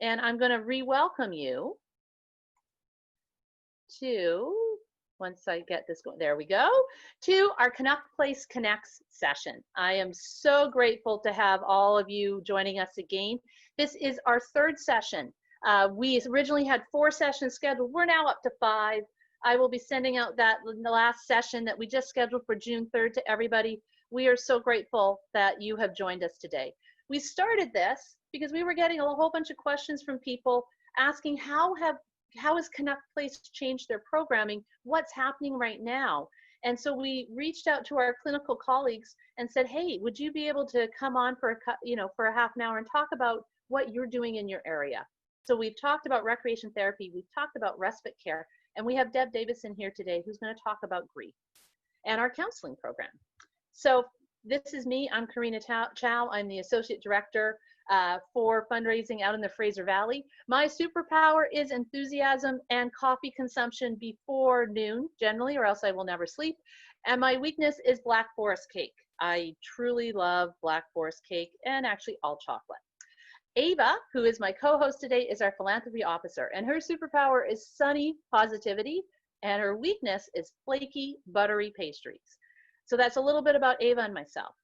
And I'm going to re-welcome you to, once I get this going, there we go, to our Canuck Place Connects session. I am so grateful to have all of you joining us again. This is our third session. We originally had 4 sessions scheduled. We're now up to 5. I will be sending out the last session that we just scheduled for June 3rd to everybody. We are so grateful that you have joined us today. We started this because we were getting a whole bunch of questions from people asking how has Canuck Place changed their programming? What's happening right now? And so we reached out to our clinical colleagues and said, hey, would you be able to come on for a half an hour and talk about what you're doing in your area? So we've talked about recreation therapy, we've talked about respite care, and we have Deb Davison here today who's going to talk about grief and our counseling program. So this is me. I'm Karina Chow. I'm the Associate Director for fundraising out in the Fraser Valley. My superpower is enthusiasm and coffee consumption before noon, generally, or else I will never sleep. And my weakness is Black Forest cake. I truly love Black Forest cake and actually all chocolate. Ava, who is my co-host today, is our philanthropy officer, and her superpower is sunny positivity, and her weakness is flaky, buttery pastries. So that's a little bit about Ava and myself.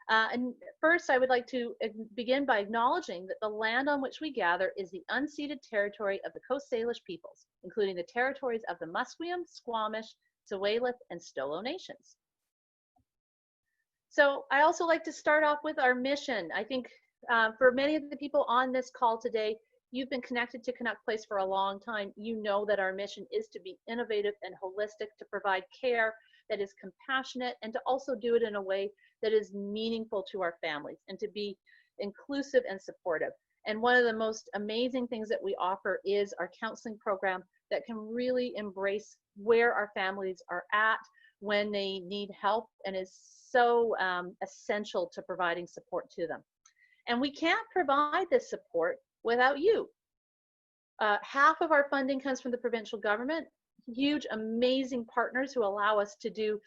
And first, I would like to begin by acknowledging that the land on which we gather is the unceded territory of the Coast Salish peoples, including the territories of the Musqueam, Squamish, Tsawwaylith, and Stolo nations. So I also like to start off with our mission. I think for many of the people on this call today, you've been connected to Canuck Place for a long time. You know that our mission is to be innovative and holistic, to provide care that is compassionate, and to also do it in a way that is meaningful to our families, and to be inclusive and supportive. And one of the most amazing things that we offer is our counseling program that can really embrace where our families are at when they need help, and is so essential to providing support to them. And we can't provide this support without you. Half of our funding comes from the provincial government, huge, amazing partners who allow us to do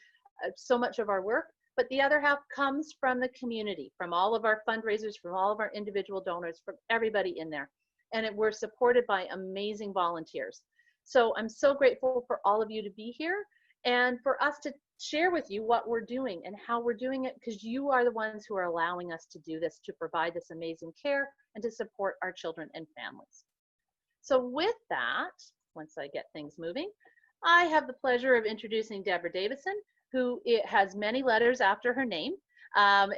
so much of our work, but the other half comes from the community, from all of our fundraisers, from all of our individual donors, from everybody in there. And we're supported by amazing volunteers. So I'm so grateful for all of you to be here and for us to share with you what we're doing and how we're doing it, because you are the ones who are allowing us to do this, to provide this amazing care and to support our children and families. So with that, once I get things moving, I have the pleasure of introducing Deborah Davison, who has many letters after her name, and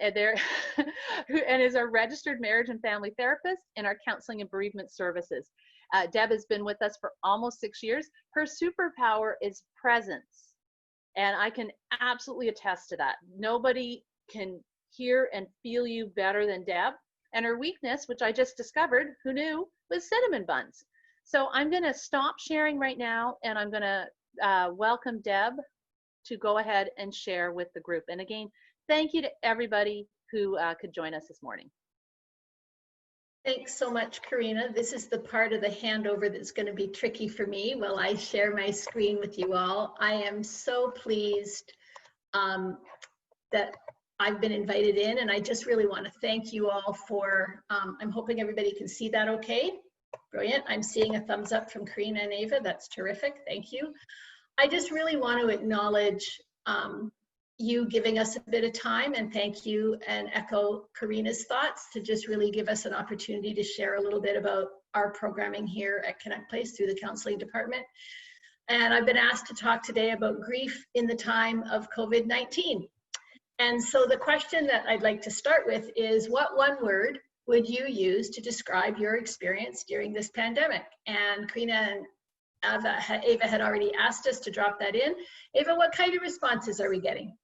is a registered marriage and family therapist in our counseling and bereavement services. Deb has been with us for almost 6 years. Her superpower is presence, and I can absolutely attest to that. Nobody can hear and feel you better than Deb. And her weakness, which I just discovered, who knew, was cinnamon buns. So I'm going to stop sharing right now, and I'm going to welcome Deb to go ahead and share with the group. And again, thank you to everybody who could join us this morning. Thanks so much, Karina. This is the part of the handover that's going to be tricky for me while I share my screen with you all. I am so pleased that I've been invited in, and I just really want to thank you all for, I'm hoping everybody can see that okay. Brilliant. I'm seeing a thumbs up from Karina and Ava. That's terrific. Thank you. I just really want to acknowledge you giving us a bit of time, and thank you, and echo Karina's thoughts to just really give us an opportunity to share a little bit about our programming here at Canuck Place through the counseling department. And I've been asked to talk today about grief in the time of COVID-19. And so the question that I'd like to start with is, what one word would you use to describe your experience during this pandemic? And Karina and Ava had already asked us to drop that in. Ava, what kind of responses are we getting?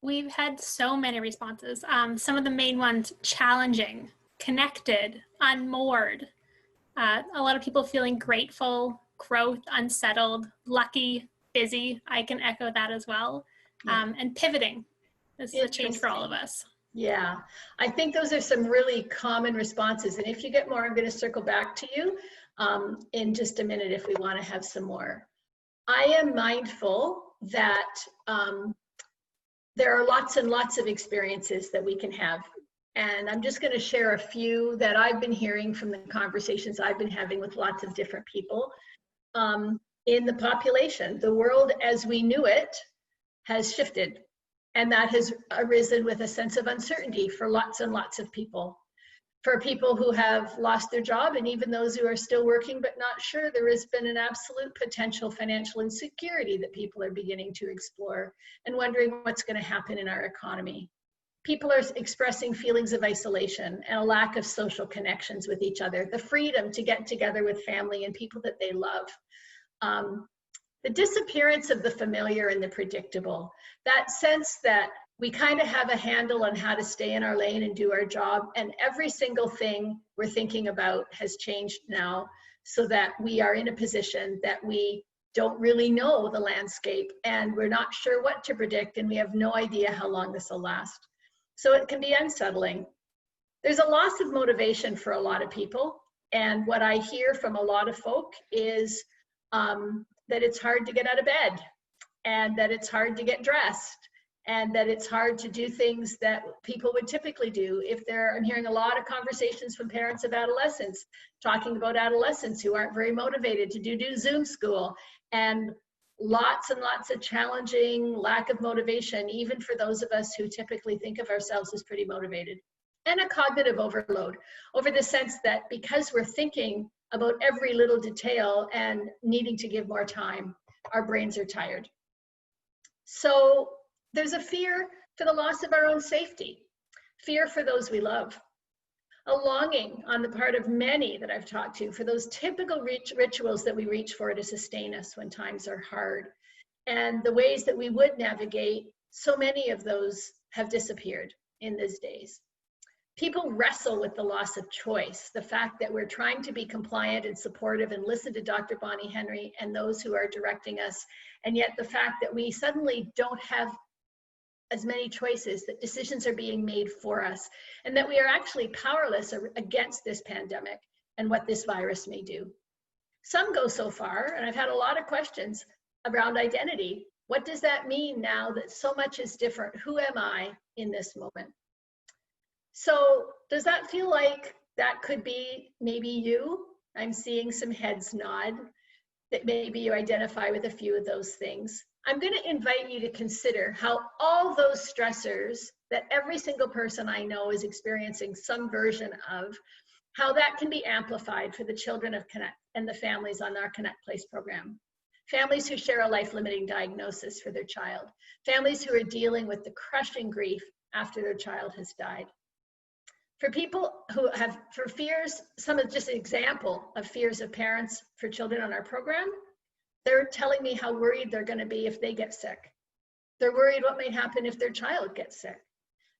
We've had so many responses. Some of the main ones: challenging, connected, unmoored. A lot of people feeling grateful, growth, unsettled, lucky, busy. I can echo that as well. Yeah. And pivoting. This is a change for all of us. Yeah, I think those are some really common responses. And if you get more, I'm going to circle back to you in just a minute if we want to have some more. I am mindful that there are lots and lots of experiences that we can have. And I'm just going to share a few that I've been hearing from the conversations I've been having with lots of different people in the population. The world as we knew it has shifted, and that has arisen with a sense of uncertainty for lots and lots of people. For people who have lost their job, and even those who are still working but not sure, there has been an absolute potential financial insecurity that people are beginning to explore and wondering what's going to happen in our economy. People are expressing feelings of isolation and a lack of social connections with each other, the freedom to get together with family and people that they love. The disappearance of the familiar and the predictable, that sense that we kind of have a handle on how to stay in our lane and do our job, and every single thing we're thinking about has changed now, so that we are in a position that we don't really know the landscape and we're not sure what to predict, and we have no idea how long this will last. So it can be unsettling. There's a loss of motivation for a lot of people, and what I hear from a lot of folk is that it's hard to get out of bed, and that it's hard to get dressed, and that it's hard to do things that people would typically do. I'm hearing a lot of conversations from parents of adolescents, talking about adolescents who aren't very motivated to do Zoom school, and lots and lots of challenging lack of motivation, even for those of us who typically think of ourselves as pretty motivated. And a cognitive overload, over the sense that because we're thinking about every little detail and needing to give more time, our brains are tired. So there's a fear for the loss of our own safety, fear for those we love, a longing on the part of many that I've talked to for those typical rituals that we reach for to sustain us when times are hard. And the ways that we would navigate, so many of those have disappeared in these days. People wrestle with the loss of choice, the fact that we're trying to be compliant and supportive and listen to Dr. Bonnie Henry and those who are directing us, and yet the fact that we suddenly don't have as many choices, that decisions are being made for us, and that we are actually powerless against this pandemic and what this virus may do. Some go so far, and I've had a lot of questions around identity. What does that mean now that so much is different? Who am I in this moment? So does that feel like that could be maybe you? I'm seeing some heads nod, that maybe you identify with a few of those things. I'm going to invite you to consider how all those stressors that every single person I know is experiencing some version of, how that can be amplified for the children of Canuck and the families on our Canuck Place program. Families who share a life-limiting diagnosis for their child. Families who are dealing with the crushing grief after their child has died. For people who have, for fears, some of just an example of fears of parents for children on our program, they're telling me how worried they're going to be if they get sick. They're worried what may happen if their child gets sick.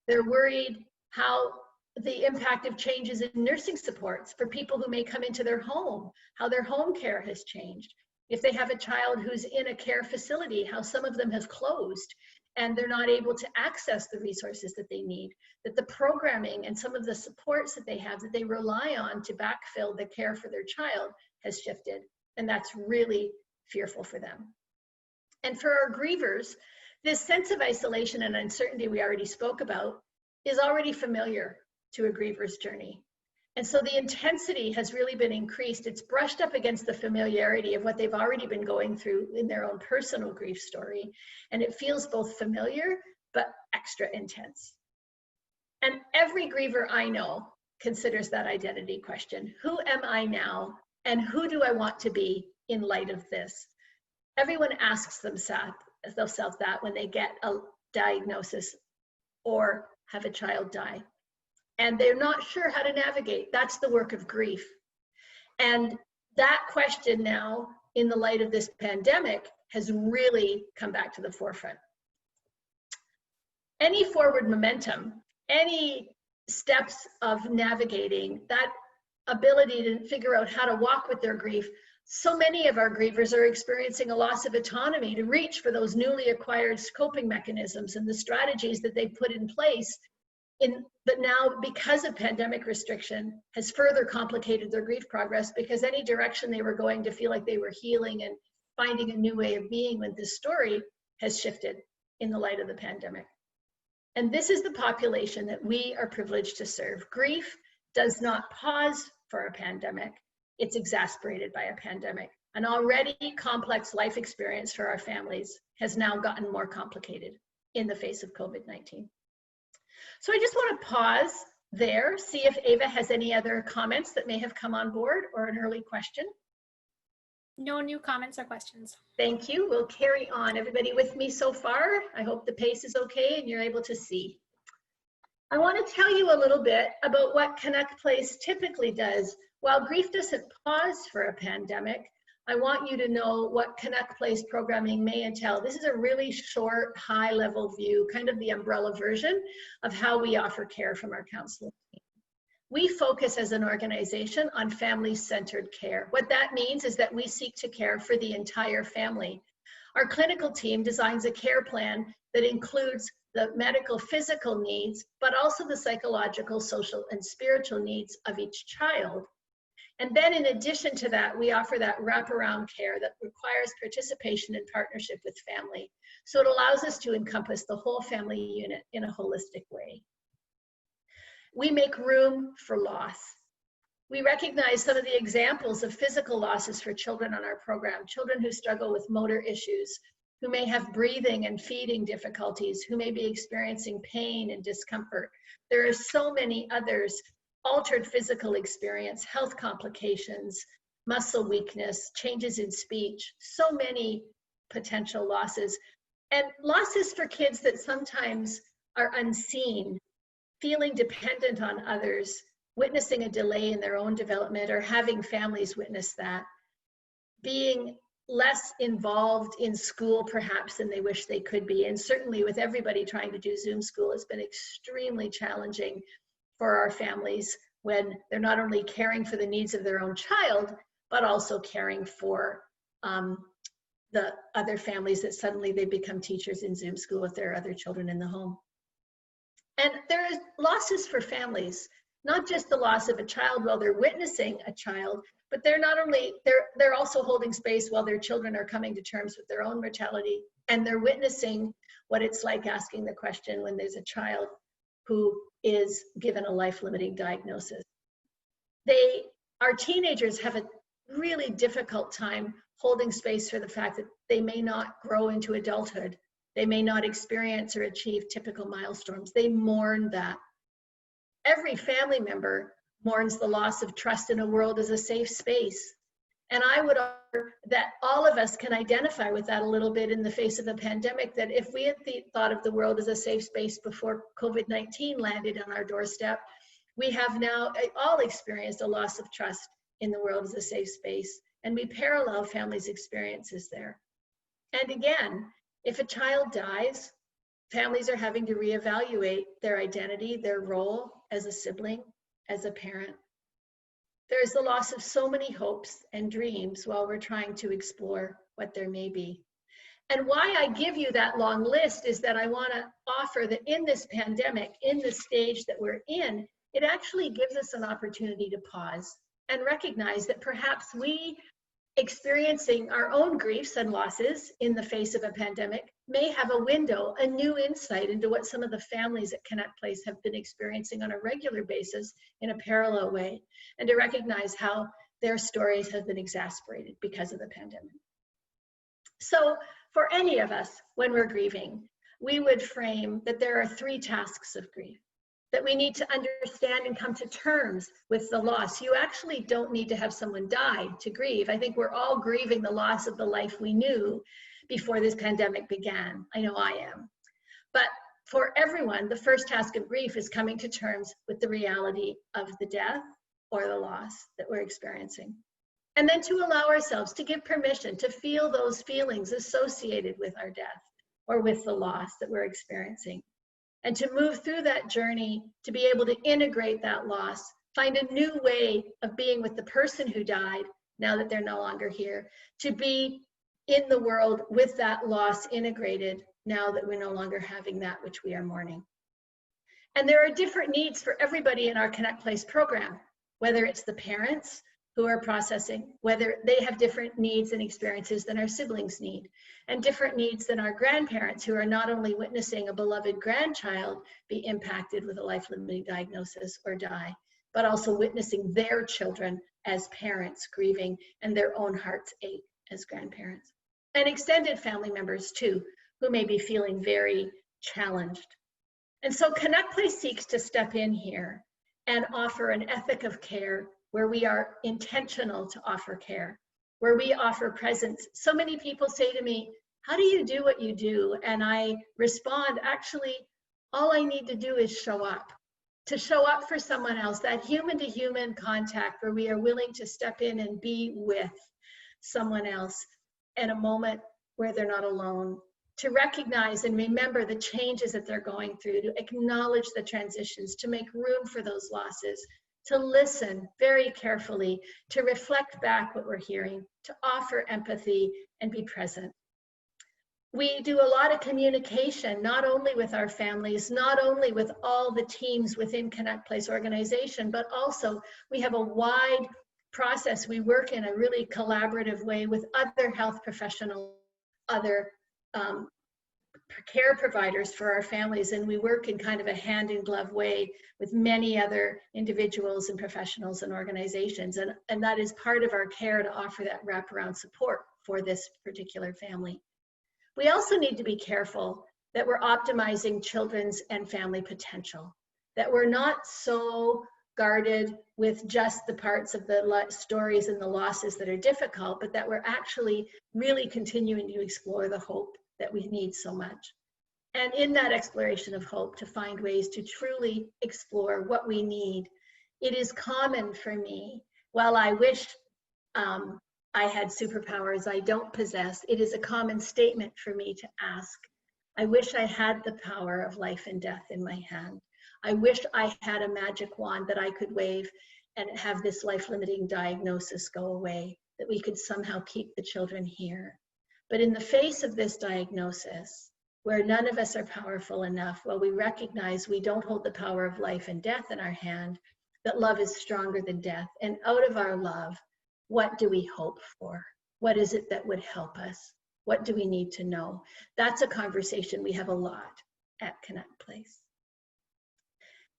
They're worried how the impact of changes in nursing supports for people who may come into their home, how their home care has changed. If they have a child who's in a care facility, how some of them have closed and they're not able to access the resources that they need, that the programming and some of the supports that they have that they rely on to backfill the care for their child has shifted. And that's really fearful for them. And for our grievers, this sense of isolation and uncertainty we already spoke about is already familiar to a griever's journey. And so the intensity has really been increased. It's brushed up against the familiarity of what they've already been going through in their own personal grief story. And it feels both familiar, but extra intense. And every griever I know considers that identity question. Who am I now? And who do I want to be in light of this? Everyone asks themselves that when they get a diagnosis or have a child die. And they're not sure how to navigate. That's the work of grief. And that question now, in the light of this pandemic, has really come back to the forefront. Any forward momentum, any steps of navigating, that ability to figure out how to walk with their grief, so many of our grievers are experiencing a loss of autonomy to reach for those newly acquired coping mechanisms and the strategies that they put in place, but now, because of pandemic restriction, has further complicated their grief progress, because any direction they were going to feel like they were healing and finding a new way of being with this story has shifted in the light of the pandemic. And this is the population that we are privileged to serve. Grief does not pause for a pandemic. It's exasperated by a pandemic. An already complex life experience for our families has now gotten more complicated in the face of COVID-19. So I just want to pause there, see if Ava has any other comments that may have come on board or an early question. No new comments or questions. Thank you. We'll carry on. Everybody with me so far? I hope the pace is okay and you're able to see. I want to tell you a little bit about what Canuck Place typically does. While grief doesn't pause for a pandemic, I want you to know what Canuck Place programming may entail. This is a really short, high-level view, kind of the umbrella version of how we offer care from our counseling team. We focus as an organization on family-centered care. What that means is that we seek to care for the entire family. Our clinical team designs a care plan that includes the medical, physical needs, but also the psychological, social, and spiritual needs of each child. And then in addition to that, we offer that wraparound care that requires participation and partnership with family. So it allows us to encompass the whole family unit in a holistic way. We make room for loss. We recognize some of the examples of physical losses for children on our program, children who struggle with motor issues, who may have breathing and feeding difficulties, who may be experiencing pain and discomfort. There are so many others: altered physical experience, health complications, muscle weakness, changes in speech, so many potential losses. And losses for kids that sometimes are unseen, feeling dependent on others, witnessing a delay in their own development or having families witness that, being less involved in school perhaps than they wish they could be. And certainly with everybody trying to do Zoom school, it's been extremely challenging for our families when they're not only caring for the needs of their own child, but also caring for the other families that suddenly they become teachers in Zoom school if there are other children in the home. And there is losses for families, not just the loss of a child while they're witnessing a child, but they're also holding space while their children are coming to terms with their own mortality, and they're witnessing what it's like asking the question when there's a child who is given a life-limiting diagnosis. Our teenagers have a really difficult time holding space for the fact that they may not grow into adulthood. They may not experience or achieve typical milestones. They mourn that. Every family member mourns the loss of trust in a world as a safe space. And I would argue that all of us can identify with that a little bit in the face of a pandemic, that if we had thought of the world as a safe space before COVID-19 landed on our doorstep, we have now all experienced a loss of trust in the world as a safe space. And we parallel families' experiences there. And again, if a child dies, families are having to reevaluate their identity, their role as a sibling, as a parent. There's the loss of so many hopes and dreams while we're trying to explore what there may be. And why I give you that long list is that I want to offer that in this pandemic, in the stage that we're in, it actually gives us an opportunity to pause and recognize that perhaps we, experiencing our own griefs and losses in the face of a pandemic, may have a window, a new insight into what some of the families at Canuck Place have been experiencing on a regular basis in a parallel way, and to recognize how their stories have been exacerbated because of the pandemic. So for any of us, when we're grieving, we would frame that there are 3 tasks of grief. That we need to understand and come to terms with the loss. You actually don't need to have someone die to grieve. I think we're all grieving the loss of the life we knew before this pandemic began. I know I am. But for everyone, the first task of grief is coming to terms with the reality of the death or the loss that we're experiencing. And then to allow ourselves to give permission to feel those feelings associated with our death or with the loss that we're experiencing. And to move through that journey, to be able to integrate that loss, find a new way of being with the person who died now that they're no longer here, to be in the world with that loss integrated now that we're no longer having that which we are mourning. And there are different needs for everybody in our Canuck Place program, whether it's the parents who are processing, whether they have different needs and experiences than our siblings need, and different needs than our grandparents, who are not only witnessing a beloved grandchild be impacted with a life-limiting diagnosis or die, but also witnessing their children as parents grieving and their own hearts ache as grandparents. And extended family members too, who may be feeling very challenged. And so Canuck Place seeks to step in here and offer an ethic of care where we are intentional to offer care, where we offer presence. So many people say to me, how do you do what you do? And I respond, actually, all I need to do is show up. To show up for someone else, that human-to-human contact where we are willing to step in and be with someone else in a moment where they're not alone, to recognize and remember the changes that they're going through, to acknowledge the transitions, to make room for those losses, to listen very carefully, to reflect back what we're hearing, to offer empathy and be present. We do a lot of communication, not only with our families, not only with all the teams within Canuck Place organization, but also we have a wide process. We work in a really collaborative way with other health professionals, other care providers for our families, and we work in kind of a hand-in-glove way with many other individuals and professionals and organizations, and that is part of our care to offer that wraparound support for this particular family. We also need to be careful that we're optimizing children's and family potential, that we're not so guarded with just the parts of the stories and the losses that are difficult, but that we're actually really continuing to explore the hope that we need so much. And in that exploration of hope, to find ways to truly explore what we need. It is common for me, while I wish I had superpowers I don't possess, it is a common statement for me to ask, I wish I had the power of life and death in my hand. I wish I had a magic wand that I could wave and have this life-limiting diagnosis go away, that we could somehow keep the children here. But in the face of this diagnosis, where none of us are powerful enough, while we recognize we don't hold the power of life and death in our hand, that love is stronger than death. And out of our love, what do we hope for? What is it that would help us? What do we need to know? That's a conversation we have a lot at Canuck Place.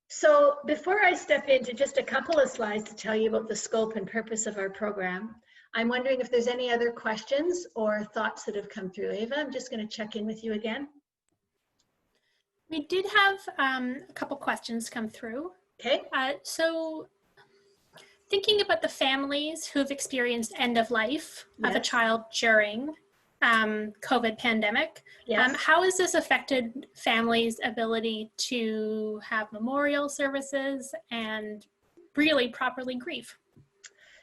So before I step into just a couple of slides to tell you about the scope and purpose of our program, I'm wondering if there's any other questions or thoughts that have come through. Ava, I'm just going to check in with you again. We did have a couple questions come through. Okay. So thinking about the families who've experienced end of life of a child during COVID pandemic, how has this affected families' ability to have memorial services and really properly grieve?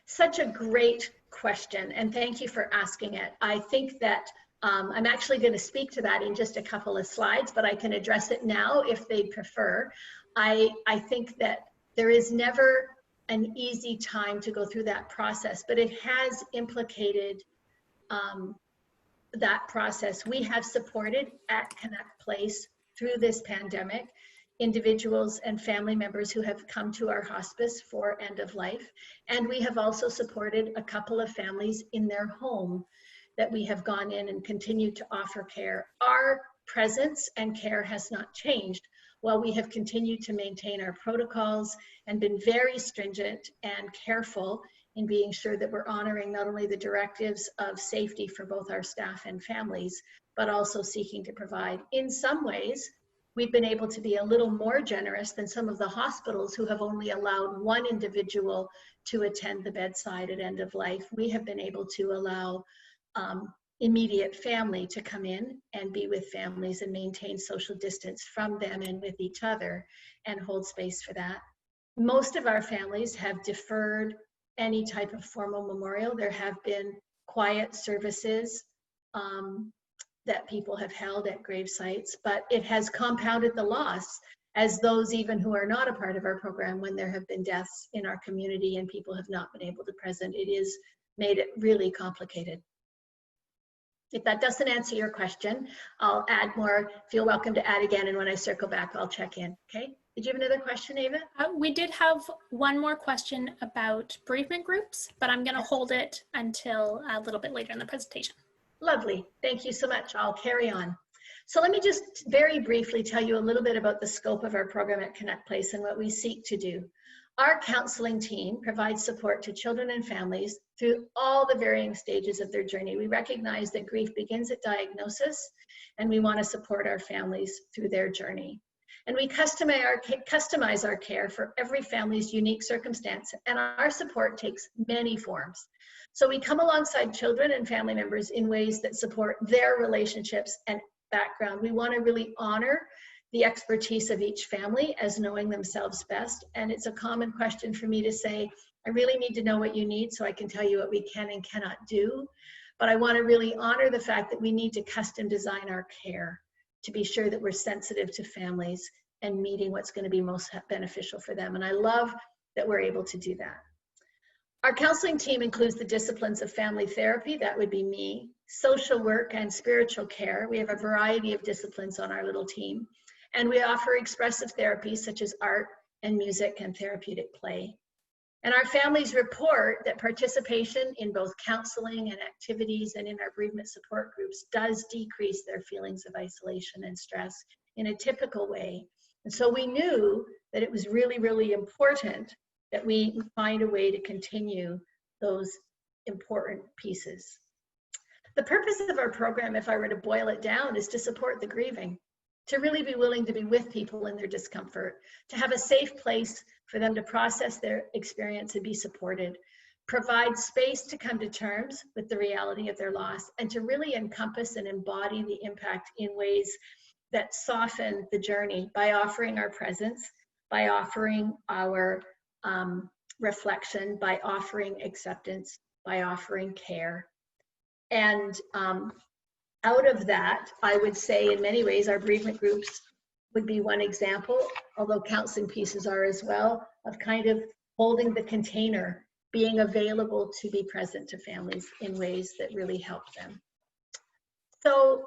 Such a great question, and thank you for asking it. I think that I'm actually going to speak to that in just a couple of slides, but I can address it now if they prefer. I think that there is never an easy time to go through that process, but it has implicated that process. We have supported at Canuck Place through this pandemic individuals and family members who have come to our hospice for end of life. And we have also supported a couple of families in their home that we have gone in and continued to offer care. Our presence and care has not changed while we have continued to maintain our protocols and been very stringent and careful in being sure that we're honoring not only the directives of safety for both our staff and families, but also seeking to provide. In some ways, we've been able to be a little more generous than some of the hospitals who have only allowed one individual to attend the bedside at end of life. We have been able to allow immediate family to come in and be with families and maintain social distance from them and with each other and hold space for that. Most of our families have deferred any type of formal memorial. There have been quiet services that people have held at grave sites, but it has compounded the loss as those even who are not a part of our program, when there have been deaths in our community and people have not been able to present, it has made it really complicated. If that doesn't answer your question, I'll add more. Feel welcome to add again, and when I circle back, I'll check in, okay? Did you have another question, Ava? We did have one more question about bereavement groups, but I'm going to hold it until a little bit later in the presentation. Lovely. Thank you so much. I'll carry on. So let me just very briefly tell you a little bit about the scope of our program at Canuck Place and what we seek to do. Our counseling team provides support to children and families through all the varying stages of their journey. We recognize that grief begins at diagnosis, and we want to support our families through their journey. And we customize our care for every family's unique circumstance, and our support takes many forms. So we come alongside children and family members in ways that support their relationships and background. We want to really honor the expertise of each family as knowing themselves best. And it's a common question for me to say, I really need to know what you need so I can tell you what we can and cannot do. But I want to really honor the fact that we need to custom design our care to be sure that we're sensitive to families and meeting what's going to be most beneficial for them. And I love that we're able to do that. Our counseling team includes the disciplines of family therapy, that would be me, social work, and spiritual care. We have a variety of disciplines on our little team. And we offer expressive therapies such as art and music and therapeutic play. And our families report that participation in both counseling and activities and in our bereavement support groups does decrease their feelings of isolation and stress in a typical way. And so we knew that it was really, really important that we find a way to continue those important pieces. The purpose of our program, if I were to boil it down, is to support the grieving, to really be willing to be with people in their discomfort, to have a safe place for them to process their experience and be supported, provide space to come to terms with the reality of their loss, and to really encompass and embody the impact in ways that soften the journey by offering our presence, by offering our reflection, by offering acceptance, by offering care. And out of that, I would say in many ways our bereavement groups would be one example, although counseling pieces are as well, of kind of holding the container, being available to be present to families in ways that really help them. So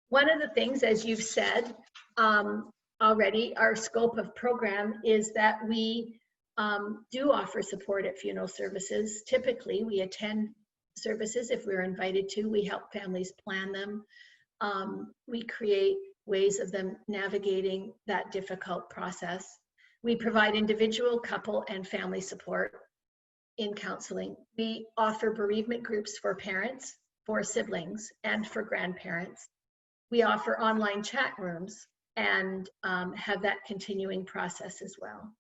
one of the things, as you've said already, our scope of program is that we do offer support at funeral services. Typically, we attend services if we're invited to. We help families plan them. We create ways of them navigating that difficult process. We provide individual, couple, and family support in counseling. We offer bereavement groups for parents, for siblings, and for grandparents. We offer online chat rooms and have that continuing process as well.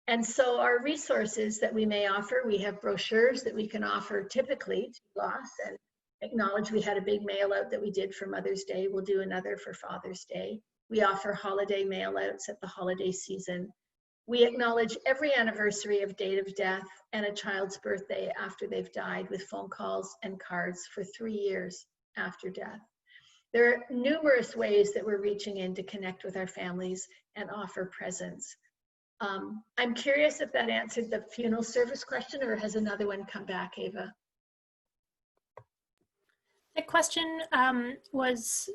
And so our resources that we may offer, we have brochures that we can offer typically to loss, and acknowledge we had a big mail out that we did for Mother's Day. We'll do another for Father's Day. We offer holiday mail outs at the holiday season. We acknowledge every anniversary of date of death and a child's birthday after they've died with phone calls and cards for 3 years after death. There are numerous ways that we're reaching in to connect with our families and offer presence. I'm curious if that answered the funeral service question, or has another one come back, Ava? The question was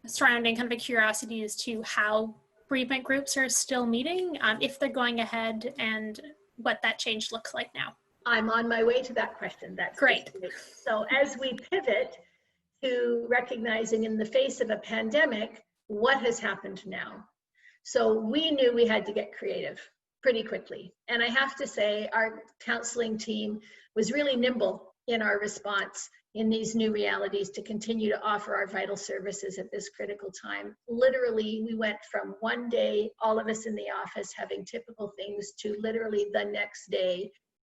surrounding kind of a curiosity as to how bereavement groups are still meeting, if they're going ahead, and what that change looks like now. I'm on my way to that question. That's great. So as we pivot to recognizing in the face of a pandemic, what has happened now? So we knew we had to get creative pretty quickly. And I have to say, our counseling team was really nimble in our response in these new realities to continue to offer our vital services at this critical time. Literally, we went from one day, all of us in the office having typical things, to literally the next day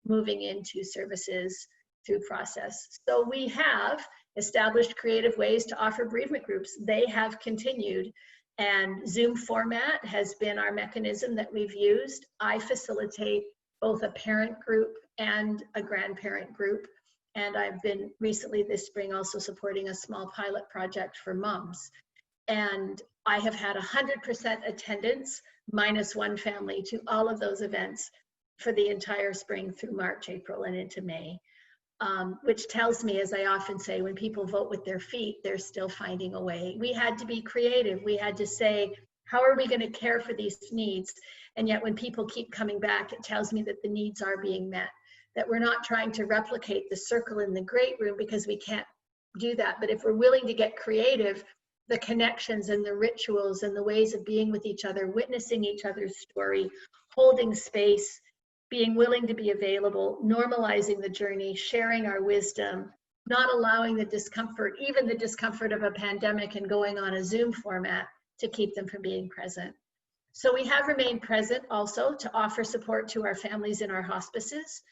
moving into services through process. So we have established creative ways to offer bereavement groups. They have continued. And Zoom format has been our mechanism that we've used. I facilitate both a parent group and a grandparent group. And I've been recently this spring also supporting a small pilot project for moms. And I have had 100% attendance minus one family to all of those events for the entire spring through March, April, and into May. Which tells me, as I often say, when people vote with their feet, they're still finding a way. We had to be creative. We had to say, How are we going to care for these needs? And yet when people keep coming back, it tells me that the needs are being met, that we're not trying to replicate the circle in the great room because we can't do that. But if we're willing to get creative, the connections and the rituals and the ways of being with each other, witnessing each other's story, holding space, being willing to be available, normalizing the journey, sharing our wisdom, not allowing the discomfort, even the discomfort of a pandemic and going on a Zoom format to keep them from being present. So we have remained present also to offer support to our families in our hospices,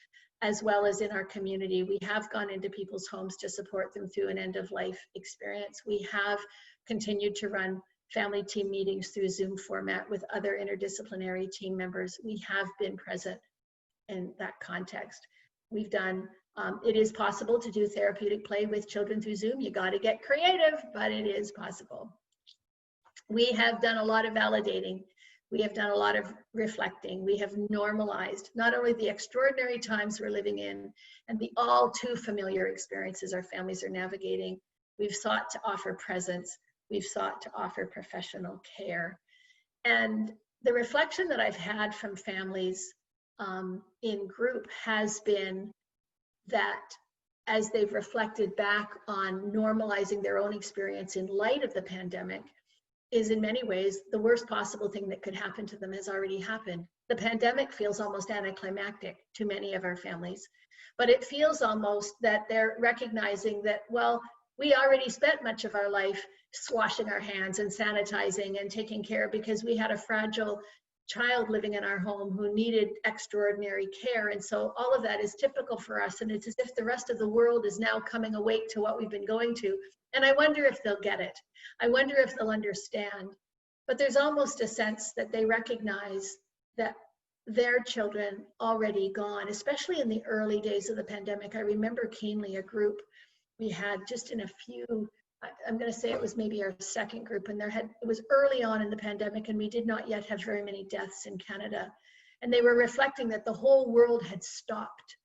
as well as in our community. We have gone into people's homes to support them through an end-of-life experience. We have continued to run family team meetings through Zoom format with other interdisciplinary team members. We have been present in that context. We've done, it is possible to do therapeutic play with children through Zoom. You got to get creative, but it is possible. We have done a lot of validating. We have done a lot of reflecting. We have normalized not only the extraordinary times we're living in and the all too familiar experiences our families are navigating. We've sought to offer presence. We've sought to offer professional care. And the reflection that I've had from families in group has been that as they've reflected back on normalizing their own experience in light of the pandemic, is in many ways the worst possible thing that could happen to them has already happened. The pandemic feels almost anticlimactic to many of our families, but it feels almost that they're recognizing that, well, we already spent much of our life washing our hands and sanitizing and taking care because we had a fragile child living in our home who needed extraordinary care. And so all of that is typical for us. And it's as if the rest of the world is now coming awake to what we've been going to. And I wonder if they'll get it. I wonder if they'll understand. But there's almost a sense that they recognize that their children already gone, especially in the early days of the pandemic. I remember keenly a group we had just in a few, I'm going to say it was maybe our second group, and it was early on in the pandemic, and we did not yet have very many deaths in Canada. And they were reflecting that the whole world had stopped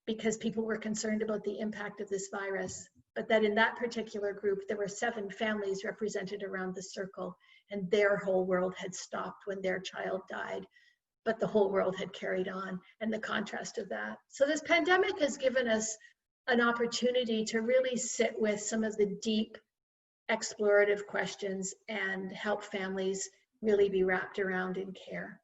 because people were concerned about the impact of this virus. But that in that particular group, there were 7 families represented around the circle, and their whole world had stopped when their child died, but the whole world had carried on, and the contrast of that. So this pandemic has given us an opportunity to really sit with some of the deep explorative questions and help families really be wrapped around in care.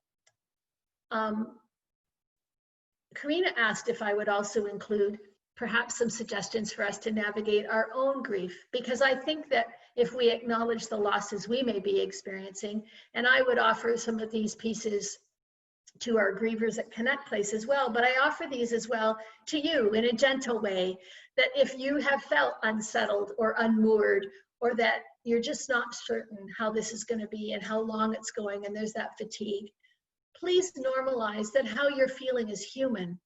Karina asked if I would also include perhaps some suggestions for us to navigate our own grief, because I think that if we acknowledge the losses we may be experiencing, and I would offer some of these pieces to our grievers at Canuck Place as well, but I offer these as well to you in a gentle way, that if you have felt unsettled or unmoored, or that you're just not certain how this is going to be and how long it's going, and there's that fatigue, please normalize that how you're feeling is human.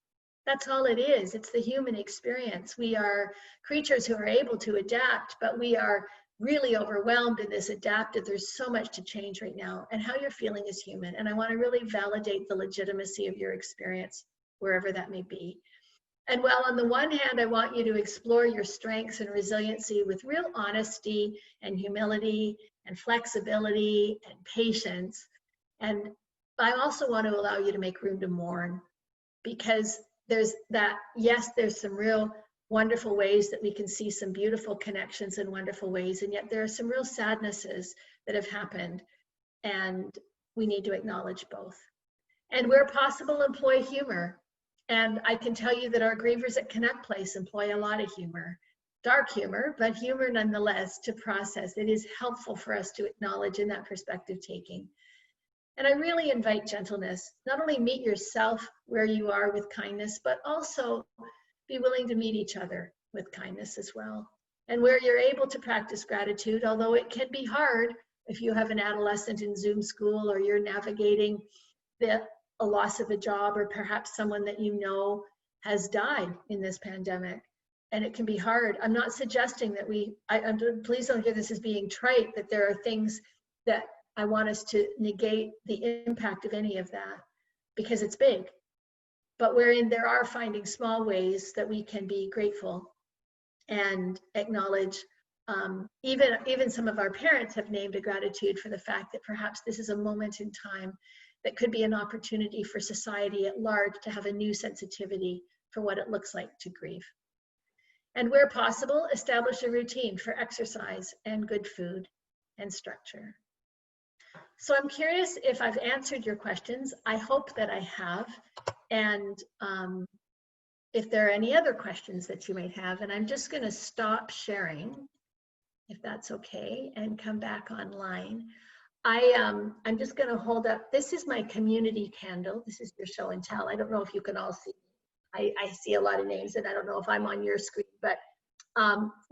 That's all it is. It's the human experience. We are creatures who are able to adapt, but we are really overwhelmed in this adaptive. There's so much to change right now, and how you're feeling is human. And I want to really validate the legitimacy of your experience, wherever that may be. And while on the one hand, I want you to explore your strengths and resiliency with real honesty and humility and flexibility and patience. And I also want to allow you to make room to mourn, because there's that, yes, there's some real wonderful ways that we can see some beautiful connections in wonderful ways, and yet there are some real sadnesses that have happened, and we need to acknowledge both. And where possible, employ humor. And I can tell you that our grievers at Canuck Place employ a lot of humor, dark humor, but humor nonetheless to process. It is helpful for us to acknowledge in that perspective taking. And I really invite gentleness. Not only meet yourself where you are with kindness, but also be willing to meet each other with kindness as well. And where you're able to practice gratitude, although it can be hard if you have an adolescent in Zoom school, or you're navigating a loss of a job, or perhaps someone that you know has died in this pandemic. And it can be hard. I'm not suggesting that please don't hear this as being trite, that there are things that I want us to negate the impact of any of that, because it's big. But wherein there are finding small ways that we can be grateful and acknowledge Even some of our parents have named a gratitude for the fact that perhaps this is a moment in time that could be an opportunity for society at large to have a new sensitivity for what it looks like to grieve. And where possible, establish a routine for exercise and good food and structure. So I'm curious if I've answered your questions. I hope that I have. And if there are any other questions that you might have, and I'm just going to stop sharing, if that's okay, and come back online. I'm just going to hold up. This is my community candle. This is your show and tell. I don't know if you can all see. I see a lot of names, and I don't know if I'm on your screen, but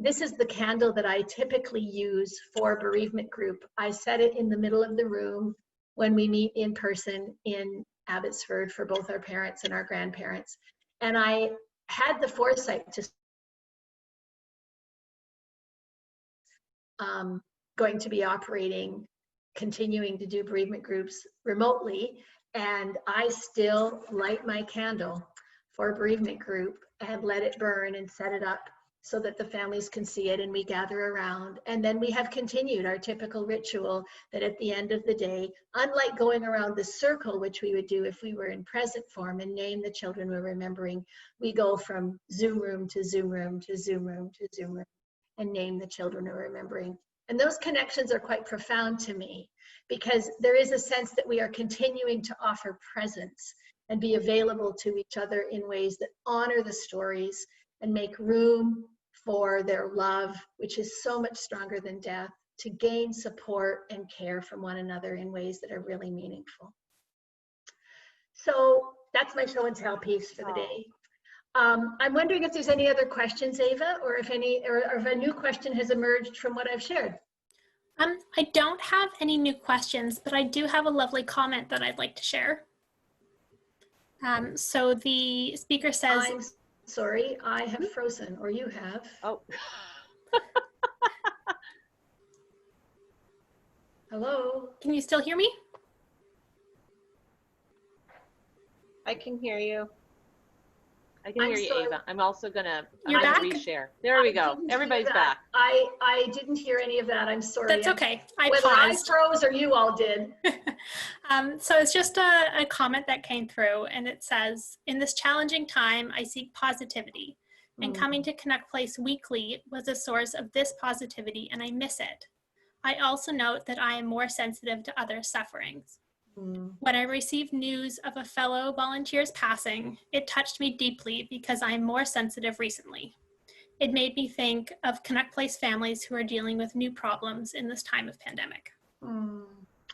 this is the candle that I typically use for bereavement group. I set it in the middle of the room when we meet in person in Abbotsford for both our parents and our grandparents. And I had the foresight to going to be operating, continuing to do bereavement groups remotely, and I still light my candle for a bereavement group and let it burn and set it up so that the families can see it and we gather around. And then we have continued our typical ritual that at the end of the day, unlike going around the circle, which we would do if we were in present form and name the children we're remembering, we go from Zoom room to Zoom room to Zoom room to Zoom room and name the children we're remembering. And those connections are quite profound to me because there is a sense that we are continuing to offer presence and be available to each other in ways that honor the stories and make room for their love, which is so much stronger than death, to gain support and care from one another in ways that are really meaningful. So that's my show and tell piece for the day. I'm wondering if there's any other questions, Ava, or if a new question has emerged from what I've shared. I don't have any new questions, but I do have a lovely comment that I'd like to share. So the speaker says, I'm sorry, I have frozen, or you have. Oh. Hello? Can you still hear me? I can hear you. I can hear you, sorry. Ava. I'm also gonna You're back? reshare. There we go. Everybody's back. I didn't hear any of that. I'm sorry. That's okay. I Whether paused. I froze or you all did. So it's just a comment that came through, and it says, in this challenging time, I seek positivity. And coming to Canuck Place weekly was a source of this positivity, and I miss it. I also note that I am more sensitive to others' sufferings. When I received news of a fellow volunteer's passing, it touched me deeply because I am more sensitive recently. It made me think of Canuck Place families who are dealing with new problems in this time of pandemic.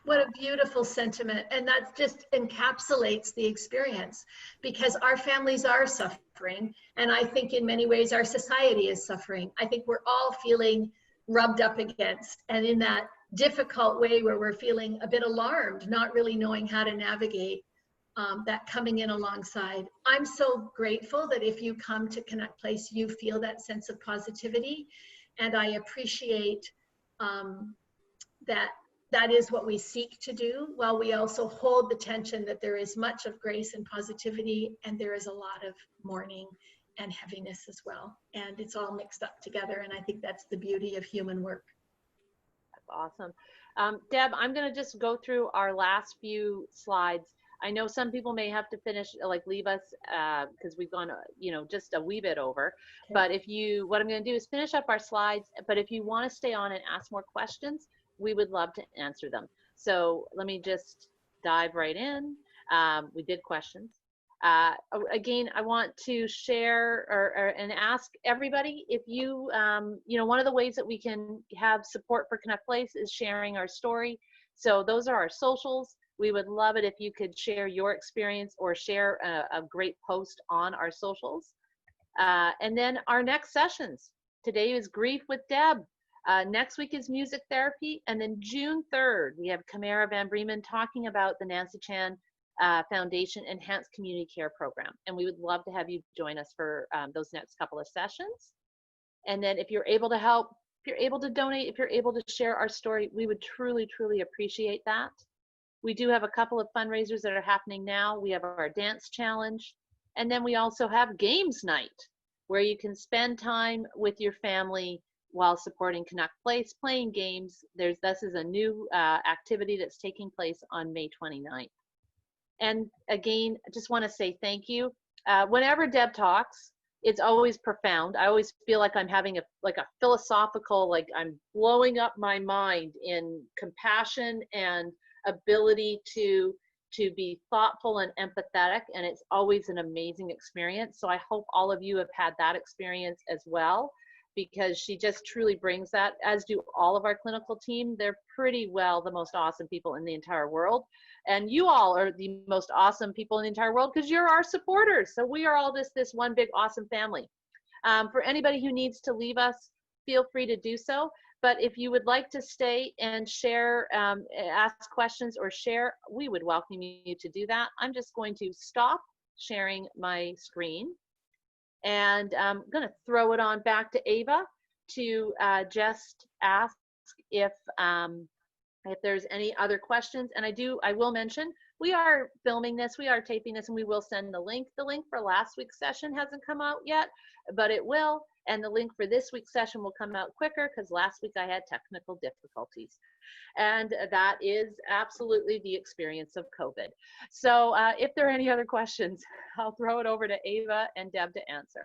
What a beautiful sentiment. And that just encapsulates the experience because our families are suffering. And I think in many ways our society is suffering. I think we're all feeling rubbed up against, and in that difficult way where we're feeling a bit alarmed, not really knowing how to navigate that coming in alongside. I'm so grateful that if you come to Canuck Place, you feel that sense of positivity. And I appreciate that is what we seek to do, while we also hold the tension that there is much of grace and positivity, and there is a lot of mourning and heaviness as well. And it's all mixed up together. And I think that's the beauty of human work. Awesome. Deb, I'm going to just go through our last few slides. I know some people may have to finish, like leave us because we've gone, just a wee bit over. Okay. But what I'm going to do is finish up our slides. But if you want to stay on and ask more questions, we would love to answer them. So let me just dive right in. We did questions. Again, I want to share and ask everybody if you, one of the ways that we can have support for Canuck Place is sharing our story. So those are our socials. We would love it if you could share your experience or share a great post on our socials. And then our next sessions. Today is Grief with Deb. Next week is music therapy. And then June 3rd, we have Kamara Van Bremen talking about the Nancy Chan Foundation Enhanced Community Care Program. And we would love to have you join us for those next couple of sessions. And then if you're able to help, if you're able to donate, if you're able to share our story, we would truly, truly appreciate that. We do have a couple of fundraisers that are happening now. We have our dance challenge. And then we also have games night where you can spend time with your family while supporting Canuck Place, playing games. This is a new activity that's taking place on May 29th. And again, I just want to say thank you. Whenever Deb talks, it's always profound. I always feel like I'm having a philosophical, like I'm blowing up my mind in compassion and ability to be thoughtful and empathetic, and it's always an amazing experience. So I hope all of you have had that experience as well, because she just truly brings that, as do all of our clinical team. They're pretty well the most awesome people in the entire world. And you all are the most awesome people in the entire world because you're our supporters. So we are all this one big awesome family. For anybody who needs to leave us, feel free to do so. But if you would like to stay and share, ask questions or share, we would welcome you to do that. I'm just going to stop sharing my screen. And I'm going to throw it on back to Ava to just ask if there's any other questions. And I will mention, we are filming this, we are taping this, and we will send the link. The link for last week's session hasn't come out yet, but it will. And the link for this week's session will come out quicker because last week I had technical difficulties. And that is absolutely the experience of COVID. So if there are any other questions, I'll throw it over to Ava and Deb to answer.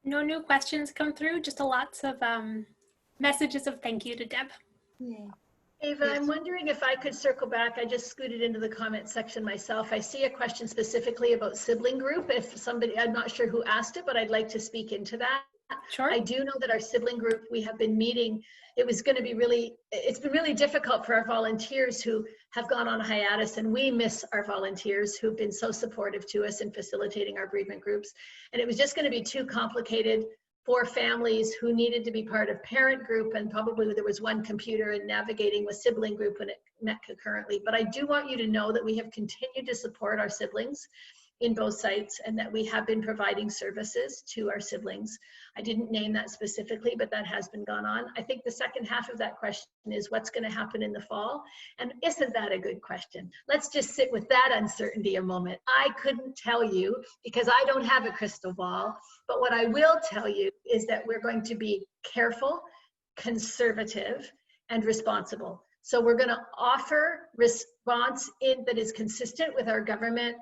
No new questions come through, just lots of messages of thank you to Deb. Ava, I'm wondering if I could circle back. I just scooted into the comment section myself. I see a question specifically about sibling group. If somebody, I'm not sure who asked it, but I'd like to speak into that. Sure. I do know that our sibling group, we have been meeting. It's been really difficult for our volunteers who have gone on hiatus, and we miss our volunteers who've been so supportive to us in facilitating our bereavement groups. And it was just going to be too complicated for families who needed to be part of parent group, and probably there was one computer and navigating with sibling group when it met concurrently. But I do want you to know that we have continued to support our siblings in both sites, and that we have been providing services to our siblings. I didn't name that specifically, but that has been gone on. I think the second half of that question is what's going to happen in the fall? And isn't that a good question? Let's just sit with that uncertainty a moment. I couldn't tell you because I don't have a crystal ball, but what I will tell you is that we're going to be careful, conservative, and responsible. So we're going to offer response that is consistent with our government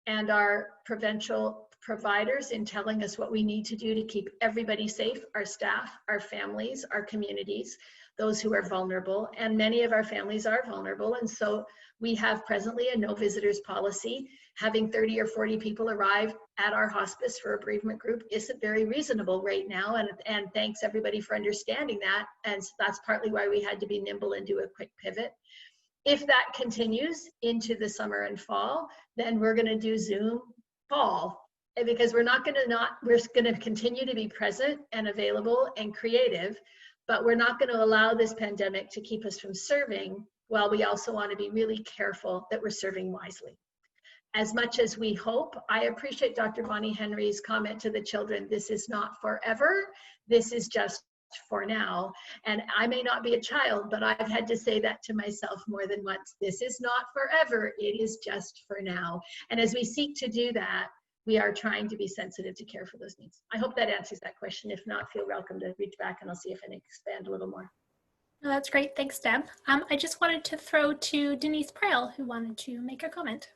and our provincial providers in telling us what we need to do to keep everybody safe, our staff, our families, our communities, those who are vulnerable, and many of our families are vulnerable. And so we have presently a no visitors policy. Having 30 or 40 people arrive at our hospice for a bereavement group isn't very reasonable right now. And thanks everybody for understanding that. And so that's partly why we had to be nimble and do a quick pivot. If that continues into the summer and fall, then we're going to do Zoom fall, because we're going to continue to be present and available and creative, but we're not going to allow this pandemic to keep us from serving, while we also want to be really careful that we're serving wisely. As much as we hope, I appreciate Dr. Bonnie Henry's comment to the children, this is not forever, this is just for now. And I may not be a child, but I've had to say that to myself more than once. This is not forever, it is just for now. And as we seek to do that, we are trying to be sensitive to care for those needs. I hope that answers that question. If not, feel welcome to reach back and I'll see if I can expand a little more. No, that's great. Thanks, Deb. I just wanted to throw to Denise Prale, who wanted to make a comment.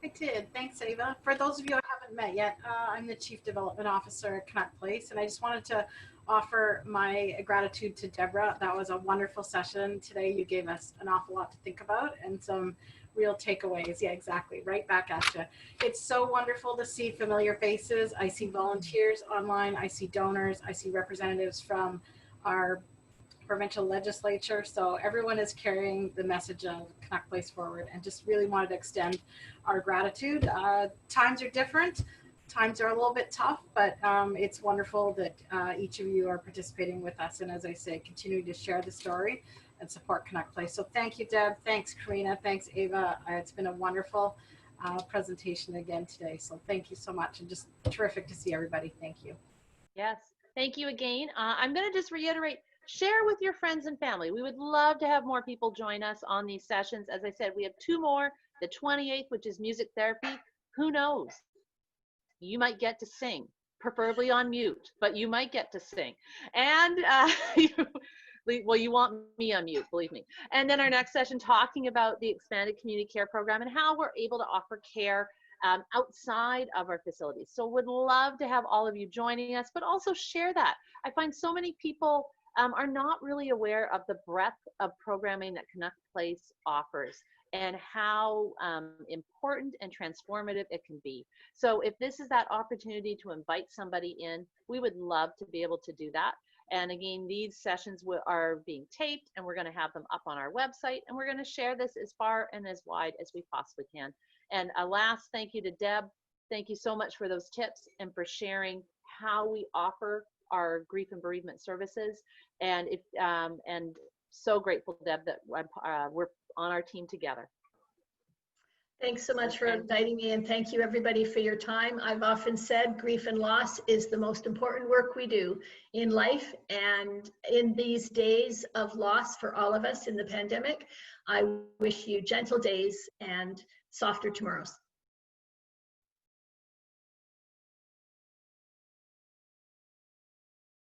I did. Thanks, Ava. For those of you I haven't met yet, I'm the Chief Development Officer at Canuck Place, and I just wanted to offer my gratitude to Deborah. That was a wonderful session today. You gave us an awful lot to think about and some real takeaways. Yeah, exactly. Right back at you. It's so wonderful to see familiar faces. I see volunteers online. I see donors. I see representatives from our provincial legislature. So everyone is carrying the message of Canuck Place forward, and just really wanted to extend our gratitude. Times are different. Times are a little bit tough, but it's wonderful that each of you are participating with us. And as I say, continue to share the story and support Canuck Place. So thank you, Deb. Thanks, Karina. Thanks, Ava. It's been a wonderful presentation again today. So thank you so much, and just terrific to see everybody. Thank you. Yes, thank you again. I'm going to just reiterate, share with your friends and family. We would love to have more people join us on these sessions. As I said, we have 2 more, the 28th, which is music therapy. Who knows? You might get to sing. preferably on mute, but you might get to sing. And well, you want me on mute, believe me. And then our next session talking about the expanded community care program and how we're able to offer care outside of our facilities. So would love to have all of you joining us, but also share that. I find so many people are not really aware of the breadth of programming that Canuck Place offers and how important and transformative it can be. So if this is that opportunity to invite somebody in, we would love to be able to do that. And again, these sessions are being taped, and we're going to have them up on our website, and we're going to share this as far and as wide as we possibly can. And a last thank you to Deb. Thank you so much for those tips and for sharing how we offer our grief and bereavement services. And so grateful, Deb, that we're on our team together. Thanks so much for inviting me, and thank you everybody for your time. I've often said grief and loss is the most important work we do in life, and in these days of loss for all of us in the pandemic, I wish you gentle days and softer tomorrows.